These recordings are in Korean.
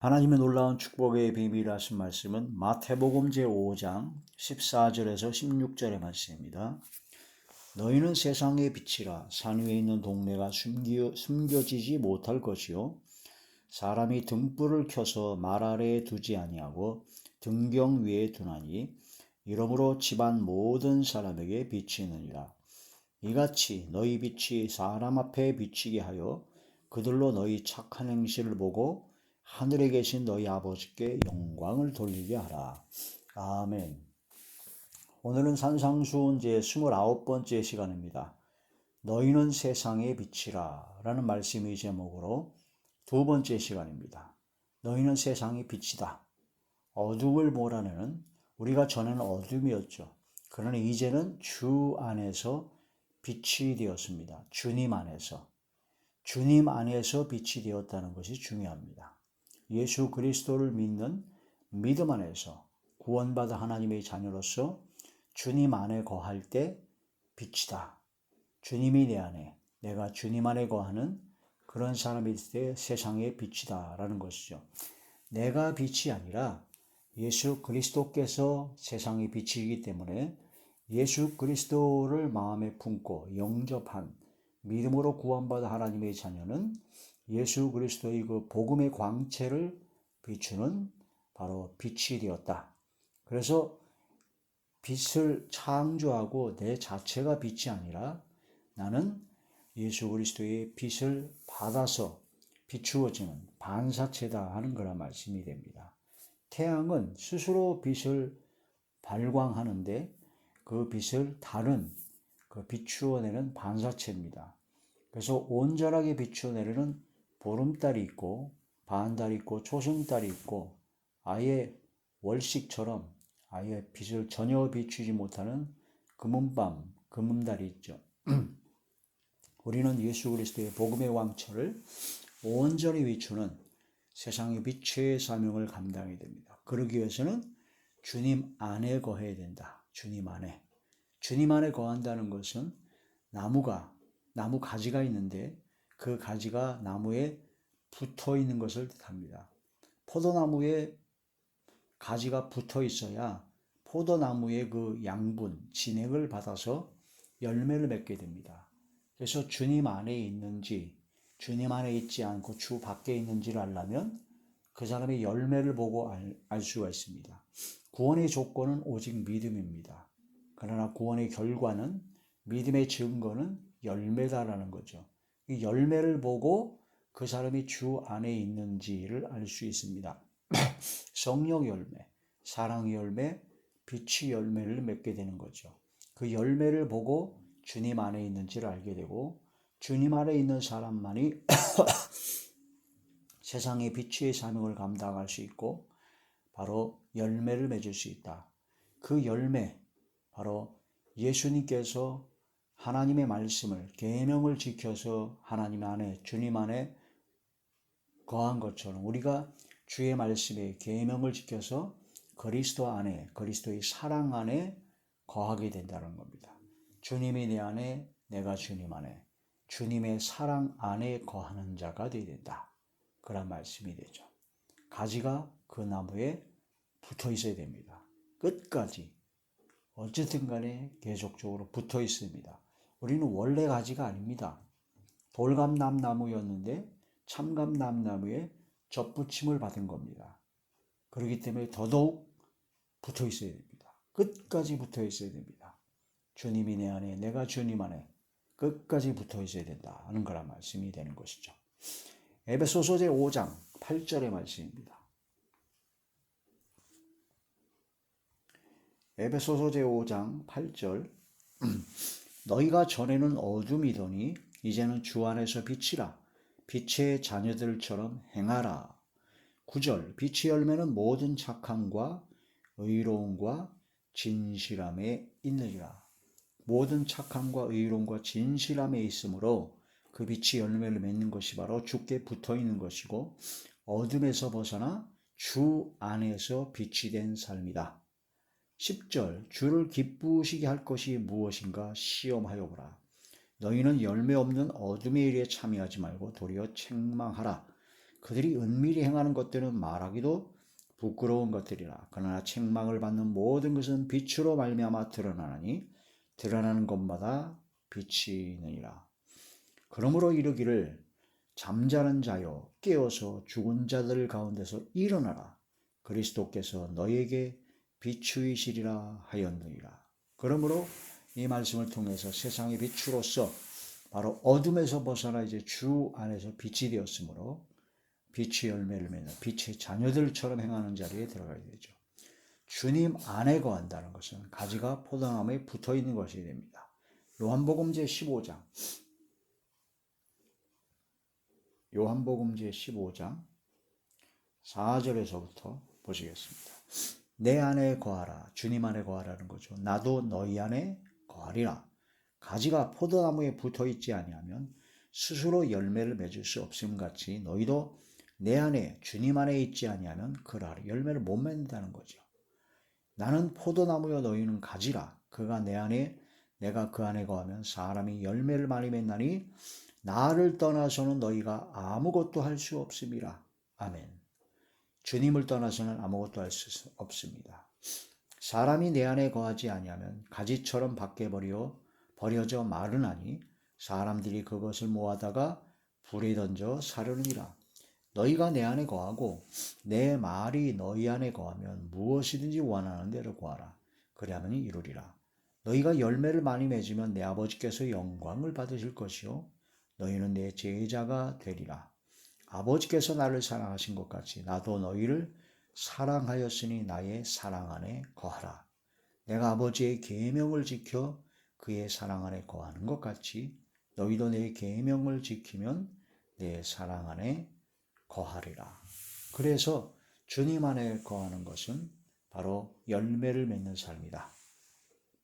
하나님의 놀라운 축복의 비밀 하신 말씀은 마태복음 제5장 14절에서 16절의 말씀입니다. 너희는 세상의 빛이라. 산 위에 있는 동네가 숨겨지지 못할 것이요 사람이 등불을 켜서 말 아래에 두지 아니하고 등경 위에 두나니 이러므로 집안 모든 사람에게 비치느니라. 이같이 너희 빛이 사람 앞에 비치게 하여 그들로 너희 착한 행실을 보고 하늘에 계신 너희 아버지께 영광을 돌리게 하라. 아멘. 오늘은 산상수훈 제 29번째 시간입니다. 너희는 세상의 빛이라 라는 말씀의 제목으로 두 번째 시간입니다. 너희는 세상의 빛이다. 어둠을 몰아내는, 우리가 전에는 어둠이었죠. 그러나 이제는 주 안에서 빛이 되었습니다. 주님 안에서 빛이 되었다는 것이 중요합니다. 예수 그리스도를 믿는 믿음 안에서 구원받은 하나님의 자녀로서 주님 안에 거할 때 빛이다. 주님이 내 안에, 내가 주님 안에 거하는 그런 사람이 있을 때 세상의 빛이다 라는 것이죠. 내가 빛이 아니라 예수 그리스도께서 세상의 빛이기 때문에 예수 그리스도를 마음에 품고 영접한 믿음으로 구원받은 하나님의 자녀는 예수 그리스도의 그 복음의 광채를 비추는 바로 빛이 되었다. 그래서 빛을 창조하고 내 자체가 빛이 아니라 나는 예수 그리스도의 빛을 받아서 비추어지는 반사체다 하는 거란 말씀이 됩니다. 태양은 스스로 빛을 발광하는데 그 빛을 다른 비추어내는 반사체입니다. 그래서 온전하게 비추어내려는 보름달이 있고 반달이 있고 초승달이 있고 아예 월식처럼 아예 빛을 전혀 비추지 못하는 금은밤, 금음달이 있죠. 우리는 예수 그리스도의 복음의 왕처를 온전히 비추는 세상의 빛의 사명을 감당해야 됩니다. 그러기 위해서는 주님 안에 거해야 된다. 주님 안에 거한다는 것은 나무 가지가 있는데 그 가지가 나무에 붙어 있는 것을 뜻합니다. 포도나무에 가지가 붙어 있어야 포도나무의 그 양분, 진액을 받아서 열매를 맺게 됩니다. 그래서 주님 안에 있는지, 주님 안에 있지 않고 주 밖에 있는지를 알려면 그 사람의 열매를 보고 알 수가 있습니다. 구원의 조건은 오직 믿음입니다. 그러나 구원의 결과는, 믿음의 증거는 열매다라는 거죠. 이 열매를 보고 그 사람이 주 안에 있는지를 알 수 있습니다. 성령 열매, 사랑의 열매, 빛의 열매를 맺게 되는 거죠. 그 열매를 보고 주님 안에 있는지를 알게 되고, 주님 안에 있는 사람만이 세상의 빛의 사명을 감당할 수 있고 바로 열매를 맺을 수 있다. 그 열매, 바로 예수님께서 하나님의 말씀을, 계명을 지켜서 하나님 안에, 주님 안에 거한 것처럼 우리가 주의 말씀에 계명을 지켜서 그리스도 안에, 그리스도의 사랑 안에 거하게 된다는 겁니다. 주님이 내 안에, 내가 주님 안에, 주님의 사랑 안에 거하는 자가 되어야 된다. 그런 말씀이 되죠. 가지가 그 나무에 붙어 있어야 됩니다. 끝까지. 어쨌든 간에 계속적으로 붙어 있습니다. 우리는 원래 가지가 아닙니다. 돌감남나무였는데 참감남나무에 접붙임을 받은 겁니다. 그렇기 때문에 더더욱 붙어 있어야 됩니다. 끝까지 붙어 있어야 됩니다. 주님이 내 안에, 내가 주님 안에 끝까지 붙어 있어야 된다 하는 거란 말씀이 되는 것이죠. 에베소서 제5장 8절의 말씀입니다. 에베소서 제5장 8절 너희가 전에는 어둠이더니 이제는 주 안에서 빛이라. 빛의 자녀들처럼 행하라. 9절 빛의 열매는 모든 착함과 의로움과 진실함에 있느니라. 모든 착함과 의로움과 진실함에 있으므로 그 빛이 열매를 맺는 것이 바로 주께 붙어 있는 것이고 어둠에서 벗어나 주 안에서 빛이 된 삶이다. 10절 주를 기쁘시게 할 것이 무엇인가 시험하여 보라. 너희는 열매 없는 어둠의 일에 참여하지 말고 도리어 책망하라. 그들이 은밀히 행하는 것들은 말하기도 부끄러운 것들이라. 그러나 책망을 받는 모든 것은 빛으로 말미암아 드러나나니 드러나는 것마다 빛이 있느니라. 그러므로 이르기를 잠자는 자여 깨어서 죽은 자들 가운데서 일어나라. 그리스도께서 너희에게 비추이시리라 하였느니라. 그러므로 이 말씀을 통해서 세상의 빛으로서 바로 어둠에서 벗어나 이제 주 안에서 빛이 되었으므로 빛의 열매를 맺는 빛의 자녀들처럼 행하는 자리에 들어가야 되죠. 주님 안에 거한다는 것은 가지가 포도나무에 붙어 있는 것이 됩니다. 요한복음 제15장 4절에서부터 보시겠습니다. 내 안에 거하라. 주님 안에 거하라는 거죠. 나도 너희 안에 거하리라. 가지가 포도나무에 붙어 있지 아니하면 스스로 열매를 맺을 수 없음 같이 너희도 내 안에 주님 안에 있지 아니하면 그러하리. 열매를 못 맺는다는 거죠. 나는 포도나무여 너희는 가지라. 그가 내 안에 내가 그 안에 거하면 사람이 열매를 많이 맺나니 나를 떠나서는 너희가 아무것도 할 수 없음이라. 아멘. 주님을 떠나서는 아무것도 할 수 없습니다. 사람이 내 안에 거하지 아니하면 가지처럼 밖에 버려져 마르나니 사람들이 그것을 모아다가 불에 던져 사르느니라. 너희가 내 안에 거하고 내 말이 너희 안에 거하면 무엇이든지 원하는 대로 구하라. 그리하면 이루리라. 너희가 열매를 많이 맺으면 내 아버지께서 영광을 받으실 것이요 너희는 내 제자가 되리라. 아버지께서 나를 사랑하신 것 같이 나도 너희를 사랑하였으니 나의 사랑 안에 거하라. 내가 아버지의 계명을 지켜 그의 사랑 안에 거하는 것 같이 너희도 내 계명을 지키면 내 사랑 안에 거하리라. 그래서 주님 안에 거하는 것은 바로 열매를 맺는 삶이다.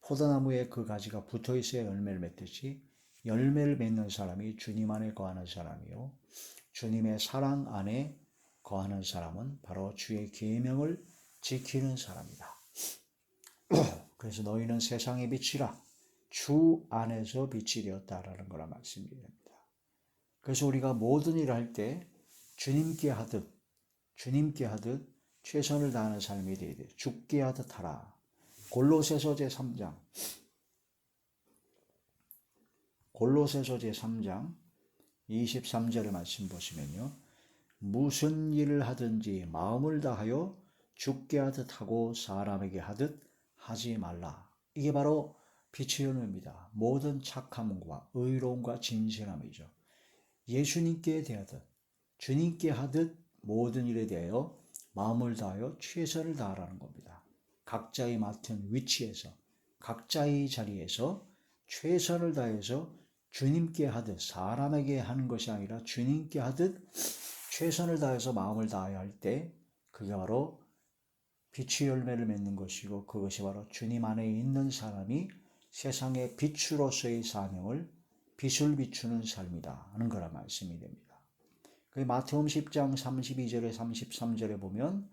포도나무에 그 가지가 붙어 있어야 열매를 맺듯이 열매를 맺는 사람이 주님 안에 거하는 사람이요 주님의 사랑 안에 거하는 사람은 바로 주의 계명을 지키는 사람이다. 그래서 너희는 세상의 빛이라 주 안에서 빛이 되었다라는 거라 말씀이 됩니다. 그래서 우리가 모든 일을 할 때 주님께 하듯 최선을 다하는 삶이 되어야 돼요. 죽게 하듯 하라. 골로새서 제3장 23절의 말씀 보시면요. 무슨 일을 하든지 마음을 다하여 죽게 하듯 하고 사람에게 하듯 하지 말라. 이게 바로 빛의 열매입니다. 모든 착함과 의로움과 진실함이죠. 예수님께 대하듯 주님께 하듯 모든 일에 대하여 마음을 다하여 최선을 다하라는 겁니다. 각자의 맡은 위치에서 각자의 자리에서 최선을 다해서 주님께 하듯 사람에게 하는 것이 아니라 주님께 하듯 최선을 다해서 마음을 다해야 할 때 그게 바로 빛의 열매를 맺는 것이고 그것이 바로 주님 안에 있는 사람이 세상의 빛으로서의 사명을 빛을 비추는 삶이다 하는 거라 말씀이 됩니다. 마태복음 10장 32절에 33절에 보면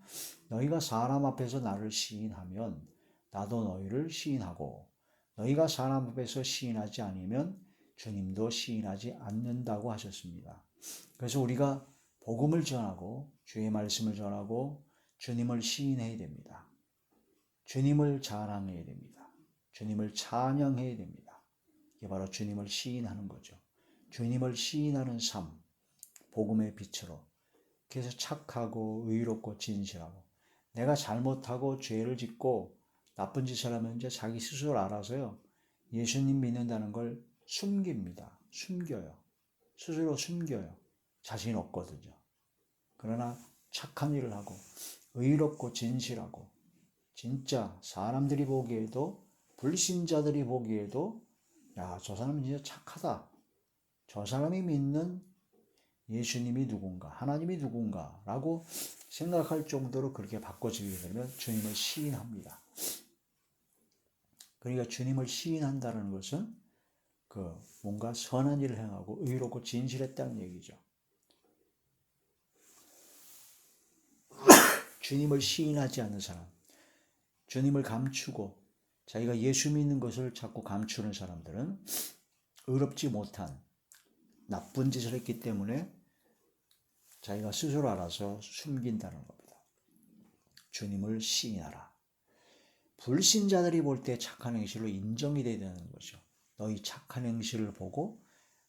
너희가 사람 앞에서 나를 시인하면 나도 너희를 시인하고 너희가 사람 앞에서 시인하지 않으면 주님도 시인하지 않는다고 하셨습니다. 그래서 우리가 복음을 전하고 주의 말씀을 전하고 주님을 시인해야 됩니다. 주님을 자랑해야 됩니다. 주님을 찬양해야 됩니다. 이게 바로 주님을 시인하는 거죠. 주님을 시인하는 삶, 복음의 빛으로. 그래서 착하고 의롭고 진실하고 내가 잘못하고 죄를 짓고 나쁜 짓을 하면 이제 자기 스스로 알아서요. 예수님 믿는다는 걸 숨깁니다. 숨겨요. 스스로 숨겨요. 자신 없거든요. 그러나 착한 일을 하고 의롭고 진실하고 진짜 사람들이 보기에도 불신자들이 보기에도 야, 저 사람은 진짜 착하다. 저 사람이 믿는 예수님이 누군가, 하나님이 누군가 라고 생각할 정도로 그렇게 바꿔지게 되면 주님을 시인합니다. 그러니까 주님을 시인한다는 것은 뭔가 선한 일을 행하고 의롭고 진실했다는 얘기죠. 주님을 시인하지 않는 사람, 주님을 감추고 자기가 예수 믿는 것을 자꾸 감추는 사람들은 의롭지 못한 나쁜 짓을 했기 때문에 자기가 스스로 알아서 숨긴다는 겁니다. 주님을 시인하라. 불신자들이 볼 때 착한 행실로 인정이 돼야 되는 거죠. 너희 착한 행실을 보고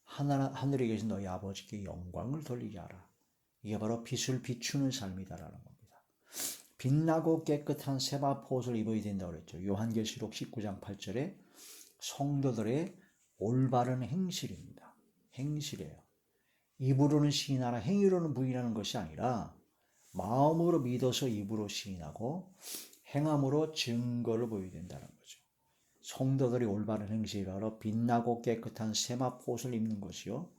하늘에 계신 너희 아버지께 영광을 돌리게 하라. 이게 바로 빛을 비추는 삶이다라는 겁니다. 빛나고 깨끗한 세마포 옷을 입어야 된다고 그랬죠. 요한계시록 19장 8절에 성도들의 올바른 행실입니다. 행실이에요. 입으로는 시인하라, 행위로는 부인하는 것이 아니라 마음으로 믿어서 입으로 시인하고 행함으로 증거를 보여야 된다는 거죠. 성도들이 올바른 행실이라 빛나고 깨끗한 세마포 옷을 입는 것이요.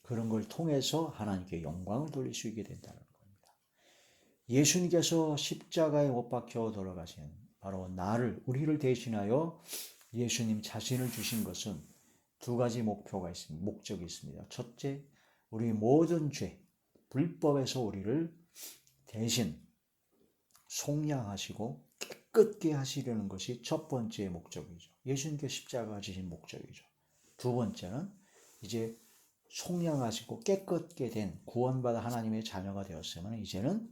그런 걸 통해서 하나님께 영광을 돌릴 수 있게 된다는 겁니다. 예수님께서 십자가에 못 박혀 돌아가신 바로 우리를 대신하여 예수님 자신을 주신 것은 두 가지 목적이 있습니다. 첫째, 우리 모든 죄, 불법에서 우리를 대신 속량하시고 깨끗게 하시려는 것이 첫 번째 목적이죠. 예수님께 십자가가 지신 목적이죠. 두 번째는 이제 속량하시고 깨끗게 된 구원받아 하나님의 자녀가 되었으면 이제는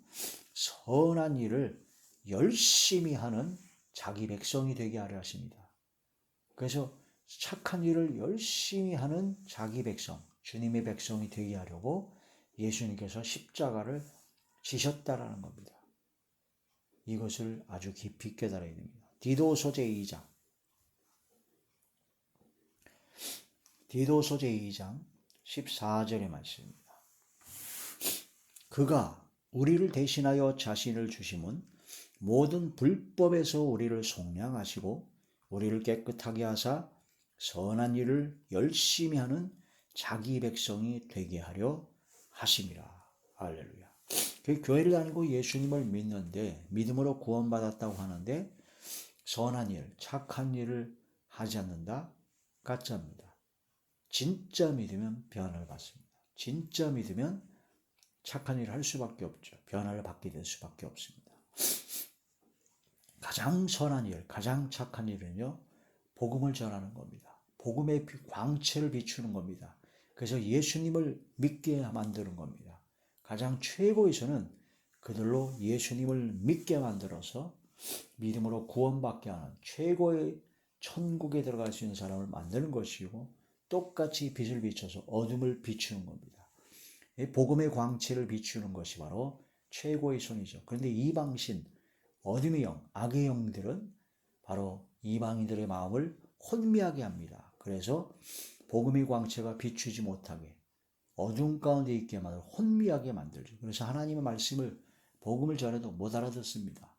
선한 일을 열심히 하는 자기 백성이 되게 하려 하십니다. 그래서 착한 일을 열심히 하는 자기 백성, 주님의 백성이 되게 하려고 예수님께서 십자가를 지셨다라는 겁니다. 이것을 아주 깊이 깨달아야 됩니다. 디도서 제2장 14절의 말씀입니다. 그가 우리를 대신하여 자신을 주심은 모든 불법에서 우리를 속량하시고 우리를 깨끗하게 하사 선한 일을 열심히 하는 자기 백성이 되게 하려 하심이라. 할렐루야. 교회를 다니고 예수님을 믿는데 믿음으로 구원받았다고 하는데 선한 일, 착한 일을 하지 않는다? 가짜입니다. 진짜 믿으면 변화를 받습니다. 진짜 믿으면 착한 일을 할 수밖에 없죠. 변화를 받게 될 수밖에 없습니다. 가장 선한 일, 가장 착한 일은요, 복음을 전하는 겁니다. 복음의 광채를 비추는 겁니다. 그래서 예수님을 믿게 만드는 겁니다. 가장 최고에서는 그들로 예수님을 믿게 만들어서 믿음으로 구원받게 하는 최고의 천국에 들어갈 수 있는 사람을 만드는 것이고 똑같이 빛을 비춰서 어둠을 비추는 겁니다. 복음의 광채를 비추는 것이 바로 최고의 손이죠. 그런데 이방신, 어둠의 영, 악의 영들은 바로 이방인들의 마음을 혼미하게 합니다. 그래서 복음의 광채가 비추지 못하게 어둠 가운데 있게 만들어 혼미하게 만들죠. 그래서 하나님의 말씀을 복음을 전해도 못 알아듣습니다.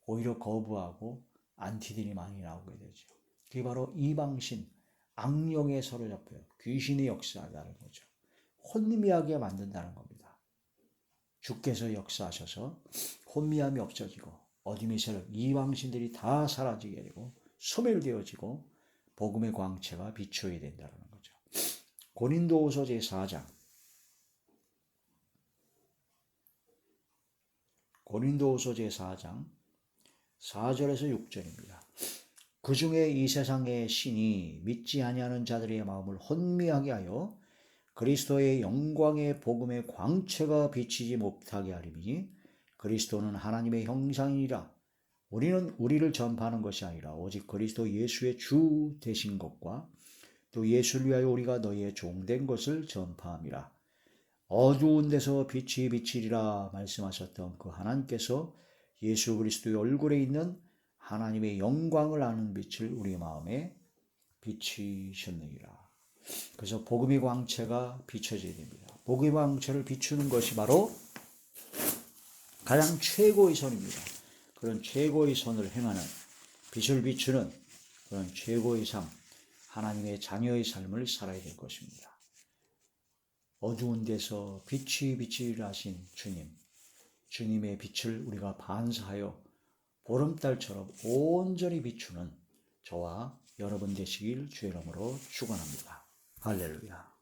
오히려 거부하고 안티들이 많이 나오게 되죠. 그게 바로 이방신, 악령에 사로잡혀요. 귀신의 역사라는 거죠. 혼미하게 만든다는 겁니다. 주께서 역사하셔서 혼미함이 없어지고 어둠의 세력, 이방신들이 다 사라지게 되고 소멸되어지고 복음의 광채가 비추어야 된다는 거죠. 고린도후서 제4장 4절에서 6절입니다. 그 중에 이 세상의 신이 믿지 아니하는 자들의 마음을 혼미하게 하여 그리스도의 영광의 복음의 광채가 비치지 못하게 하리니 그리스도는 하나님의 형상이니라. 우리는 우리를 전파하는 것이 아니라 오직 그리스도 예수의 주 되신 것과 또 예수를 위하여 우리가 너희의 종된 것을 전파함이라. 어두운 데서 빛이 비치리라 말씀하셨던 그 하나님께서 예수 그리스도의 얼굴에 있는 하나님의 영광을 아는 빛을 우리 마음에 비치셨느니라. 그래서 복음의 광채가 비춰져야 됩니다. 복음의 광채를 비추는 것이 바로 가장 최고의 선입니다. 그런 최고의 선을 행하는, 빛을 비추는 그런 최고의 삶, 하나님의 자녀의 삶을 살아야 될 것입니다. 어두운 데서 빛이 비치리라 하신 주님, 주님의 빛을 우리가 반사하여 보름달처럼 온전히 비추는 저와 여러분 되시길 주의 이름으로 축원합니다. 할렐루야.